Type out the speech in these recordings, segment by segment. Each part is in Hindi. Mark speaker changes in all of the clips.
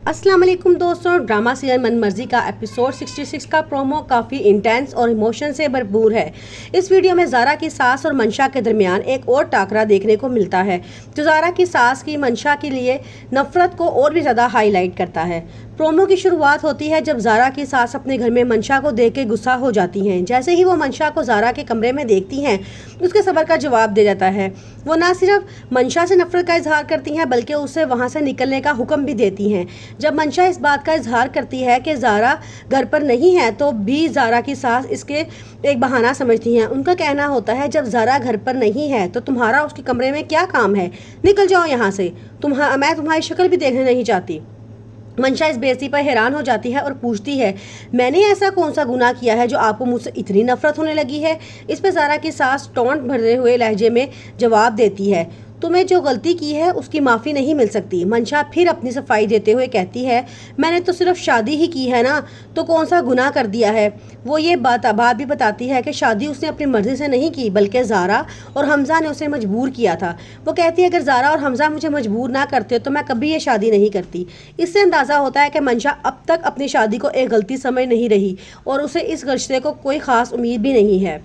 Speaker 1: अस्सलाम वालेकुम दोस्तों, ड्रामा सीरियल मनमर्जी का एपिसोड 66 का प्रोमो काफ़ी इंटेंस और इमोशन से भरपूर है। इस वीडियो में ज़ारा की सास और मंशा के दरमियान एक और टाकरा देखने को मिलता है जो ज़ारा की सास की मंशा के लिए नफरत को और भी ज़्यादा हाईलाइट करता है। प्रोमो की शुरुआत होती है जब ज़ारा की सास अपने घर में मंशा को देख के गुस्सा हो जाती हैं। जैसे ही वो मंशा को ज़ारा के कमरे में देखती हैं, उसके सबर का जवाब दे जाता है। वो ना सिर्फ मंशा से नफरत का इजहार करती हैं बल्कि उसे वहाँ से निकलने का हुक्म भी देती हैं। जब मंशा इस बात का इजहार करती है कि ज़ारा घर पर नहीं है तो भी ज़ारा की सास इसके एक बहाना समझती हैं। उनका कहना होता है जब ज़ारा घर पर नहीं है तो तुम्हारा उसके कमरे में क्या काम है, निकल जाओ यहाँ से, मैं तुम्हारी शक्ल भी देखने नहीं चाहती। मंशा इस बेइज्जती पर हैरान हो जाती है और पूछती है, मैंने ऐसा कौन सा गुनाह किया है जो आपको मुझसे इतनी नफरत होने लगी है। इस पर ज़ारा की सास टोंट भरे हुए लहजे में जवाब देती है, तुम्हें जो गलती की है उसकी माफ़ी नहीं मिल सकती। मंशा फिर अपनी सफाई देते हुए कहती है, मैंने तो सिर्फ शादी ही की है ना, तो कौन सा गुनाह कर दिया है। वो ये बात भी बताती है कि शादी उसने अपनी मर्जी से नहीं की बल्कि ज़ारा और हमज़ा ने उसे मजबूर किया था। वो कहती है अगर ज़ारा और हमज़ा मुझे मजबूर ना करते तो मैं कभी ये शादी नहीं करती। इससे अंदाज़ा होता है कि मंशा अब तक अपनी शादी को एक गलती समझ नहीं रही और उसे इस रिश्ते को कोई ख़ास उम्मीद भी नहीं है।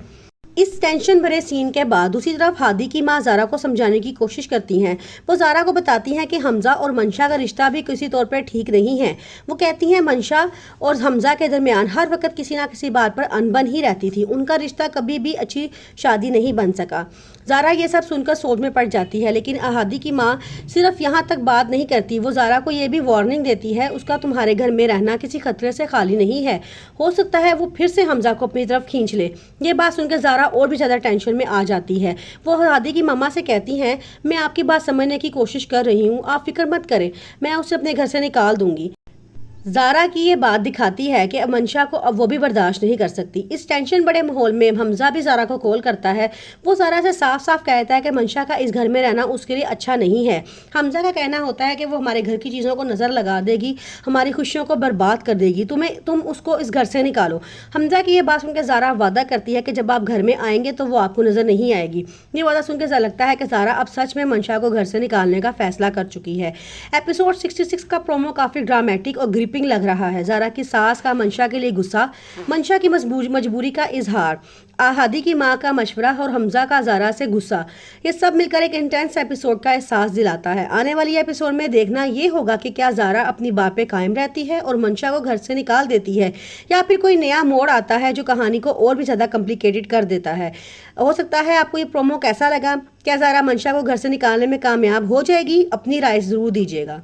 Speaker 1: इस टेंशन भरे सीन के बाद दूसरी तरफ हादी की मां ज़ारा को समझाने की कोशिश करती हैं। वो ज़ारा को बताती हैं कि हमज़ा और मंशा का रिश्ता भी किसी तौर पर ठीक नहीं है। वो कहती हैं मंशा और हमज़ा के दरमियान हर वक्त किसी ना किसी बात पर अनबन ही रहती थी, उनका रिश्ता कभी भी अच्छी शादी नहीं बन सका। ज़ारा ये सब सुनकर सोच में पड़ जाती है, लेकिन हादी की माँ सिर्फ यहाँ तक बात नहीं करती, वो ज़ारा को ये भी वार्निंग देती है उसका तुम्हारे घर में रहना किसी खतरे से खाली नहीं है, हो सकता है वो फिर से हमज़ा को अपनी तरफ खींच ले। ये बात सुनकर ज़ारा और भी ज़्यादा टेंशन में आ जाती है। वो हादी की मम्मा से कहती हैं, मैं आपकी बात समझने की कोशिश कर रही हूँ, आप फिक्र मत करें, मैं उसे अपने घर से निकाल दूंगी। ज़ारा की ये बात दिखाती है कि मंशा को अब वो भी बर्दाश्त नहीं कर सकती। इस टेंशन बड़े माहौल में हमज़ा भी ज़ारा को कॉल करता है। वो ज़ारा से साफ साफ कहता है कि मंशा का इस घर में रहना उसके लिए अच्छा नहीं है। हमज़ा का कहना होता है कि वो हमारे घर की चीज़ों को नज़र लगा देगी, हमारी खुशियों को बर्बाद कर देगी, तुम उसको इस घर से निकालो। हमज़ा की ये बात सुनकर ज़ारा वादा करती है कि जब आप घर में आएंगे तो वो आपको नज़र नहीं आएगी। ये वादा सुनकर लगता है कि ज़ारा अब सच में मंशा को घर से निकालने का फैसला कर चुकी है। एपिसोड 66 का प्रोमो काफ़ी ड्रामेटिक और ग्रिपिंग लग रहा है। ज़ारा की सास का मंशा के लिए गुस्सा, मंशा की मजबूरी का इजहार, हादी की मां का मशवरा और हमज़ा का ज़ारा से गुस्सा, ये सब मिलकर एक इंटेंस एपिसोड का एहसास दिलाता है। आने वाली एपिसोड में देखना ये होगा कि क्या ज़ारा अपनी बात पे कायम रहती है और मंशा को घर से निकाल देती है या फिर कोई नया मोड़ आता है जो कहानी को और भी ज़्यादा कॉम्प्लिकेटेड कर देता है। हो सकता है आपको ये प्रोमो कैसा लगा, क्या ज़ारा मंशा को घर से निकालने में कामयाब हो जाएगी? अपनी राय ज़रूर दीजिएगा।